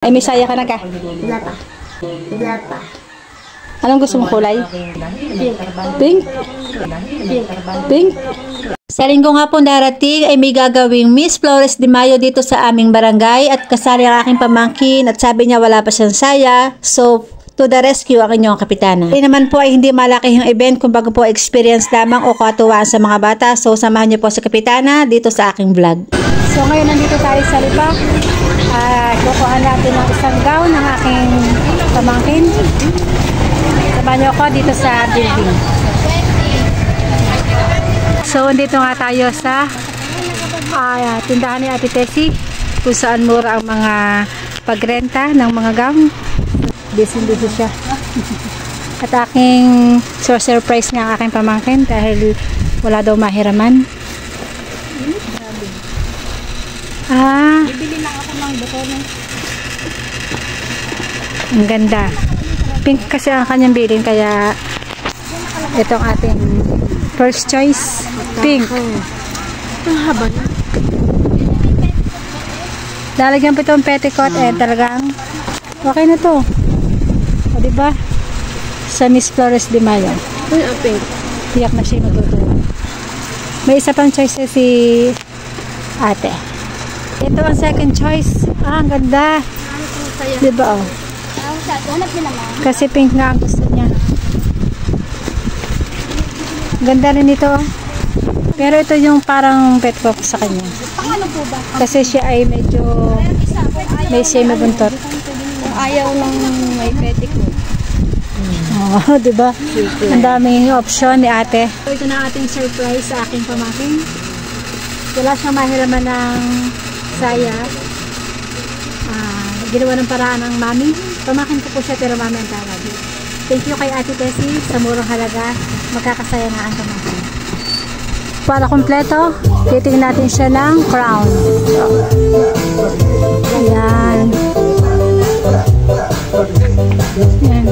Ay, may saya ka na ka? Wala pa. Wala pa. Anong gusto mong kulay? Pink? Pink? Sa linggo nga po darating ay may gagawing Miss Flores de Mayo dito sa aming barangay at kasali ang aking pamangkin at sabi niya wala pa siyang saya. So, to the rescue ang inyong kapitana. Hindi naman po ay hindi malaki yung event, kumbaga po experience lamang o katuwaan sa mga bata. So, samahan niyo po sa kapitana dito sa aking vlog. So, ngayon nandito tayo sa Lipa. Kukuha natin ng isang gown ng aking pamangkin. Samahan niyo ako dito sa building. So, dito nga tayo sa tindahan ni Ate Tessie kung saan mura ang mga pagrenta ng mga gown. Busy siya. At aking surprise nga ang aking pamangkin dahil wala daw mahiraman. Bibili lang ako ng botones. Ang ganda. Pink kasi ang kanyang bilin kaya itong ating first choice. Pink. Ang haba na. Lalagyan po itong petticoat talagang okay na to. O diba? Sa Miss Flores de Mayo. Uy, ang pink. Tiyak na siya matutuwa. May isa pang choice si ate. Ito ang second choice. Ang ganda. Diba oh? Hanap nila ma. Kasi pink nga ang gusto niya. Ganda rin ito oh. Pero ito yung parang pet ko sa kanya. Ano po ba? Kasi siya ay medyo may semi-buntot. Ayaw ng may petticoat. Oh, diba? Ang daming option ni ate. Ito na ating surprise sa aking pamangkin. Wala siyang mahiraman ng saya. Ginawa ng paraan ng mami. Pamangkin ko po siya pero mami ang tawag. Thank you kay Ate Tessie sa murang halaga. Magkakasaya na ang pamangkin. Para kompleto, titingnan natin siya ng crown. Ayan. Ayan.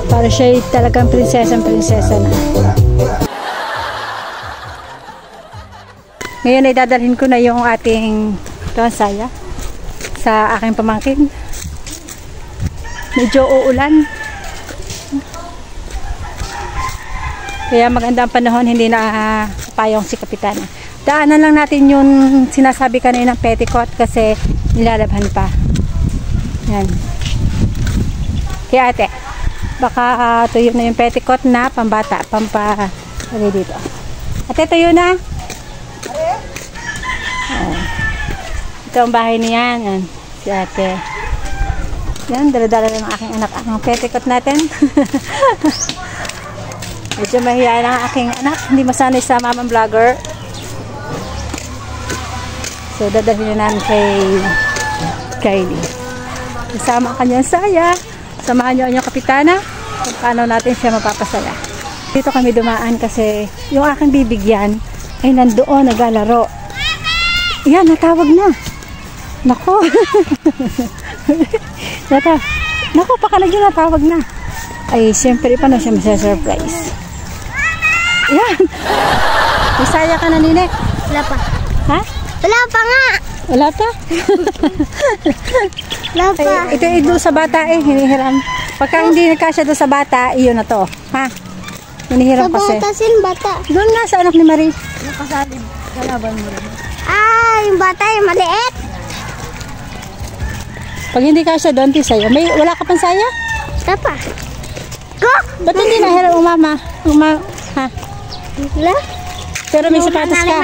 Para siya talagang prinsesa na. Ngayon ay dadalhin ko na yung ating saya sa aking pamangkin. Medyo uulan. Kaya maganda ang panahon, hindi na payong si kapitana. Daanan lang natin yung sinasabi kanina ng petticoat kasi nilalabhan pa. Yan. Kaya ate, baka tuyo na yung petticoat na pambata, lagay dito. Ate, tuyo na. Oh. Ito ang bahay niyan. Yan. Si ate. Yan, dala-dala ng aking anak ang petticoat natin. Medyo mahihayin ang aking anak. Hindi masanay sa mamang vlogger. So, dadalhin na namin kay Kylie. Kasama ang kanyang saya. Samahan niyo ang inyong kapitana kung paano natin siya mapapasaya. Dito kami dumaan kasi yung aking bibigyan ay nandoon naglalaro. Yan, natawag na. Nako. Nako, pakalagyan natawag na. Ay, siyempre, paano siya masa-surprise? Yan. Isaya ka na, Nine? Wala pa. Ha? Wala pa nga. Wala pa? Wala pa. Ay, ito ay doon sa bata hinihiram. Pagka hindi nagkasya doon sa bata, iyon na to. Ha? Hinihiram kasi. Sa bata sin bata. Doon nga sa anak ni Marie. Nakasalib. Kalaban mo rin. Yung bata yung maliit. Pag hindi kasya doon, sa'yo. Wala ka pang saya? Wala pa. Go! Ba't hindi nahiram umama? Ha? Wala? Pero may sapatos ka.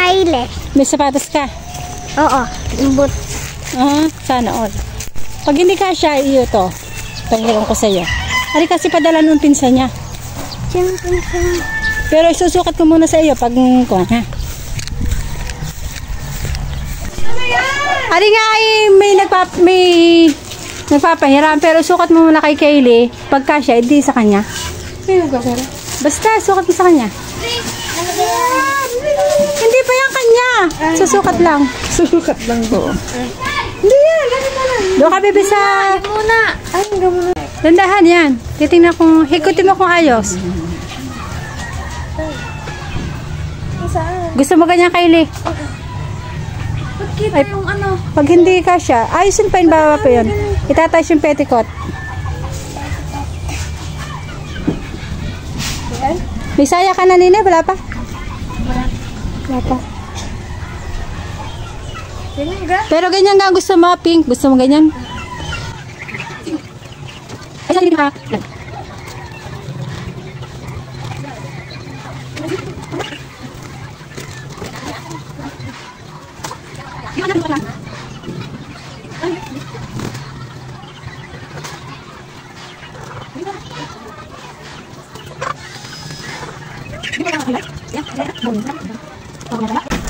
May sapatos ka. Oo. Imbot. Sana all. Pag hindi kasya, iyo to. Panghiram ko sa'yo. Ari kasi padala nung pinsan niya. Pero isusukat ko muna sa iyo pag ha? Ari nga ay may nagpapahiram pero sukat mo muna kay Kylie pag kasya, hindi sa kanya. Basta sukat mo sa kanya. Hindi pa yan kanya. Susukat lang. Susukat lang po. Hindi yan. Doon ka bebe sa Muna. Ay, hanggang muna. Dandahan yan. Titingnan kung hikutin mo kung ayos. Gusto mo ganyan, Kylie? Ba't kita yung ano? Pag hindi kasya, ayusin pa yun, baba pa yun. Itatayos yung petticoat. May saya ka na, Nina? Wala pa? Wala pa. Pero ganyan nga gusto mo, pink. Gusto mo ganyan? Ay, sali ba?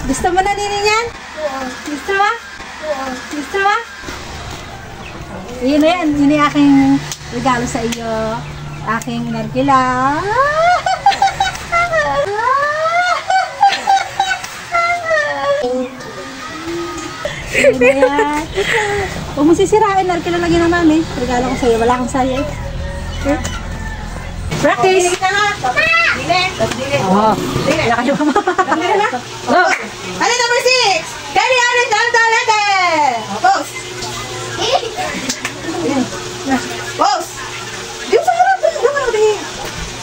Gusto mo na nini yan? Gusto mo? Gusto mo? Yun na yan. Yun yung aking regalo sa iyo. Aking nargila. Yun na yan. Huwag mo sisirain. Nargila lagi na mami. Regalo ko sa iyo. Wala akong saya eh. Okay? Practice! Oo. Wala kayo ka mga. Ano number 6? Carry on it down the letter! Pose! Pose! Di mo sa harap!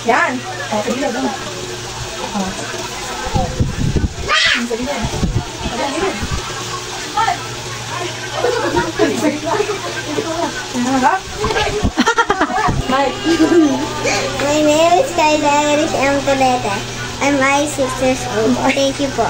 Yan! Okay, yan. My name is Kyla Irish M. Toleta. I'm 6 years old. Thank you po.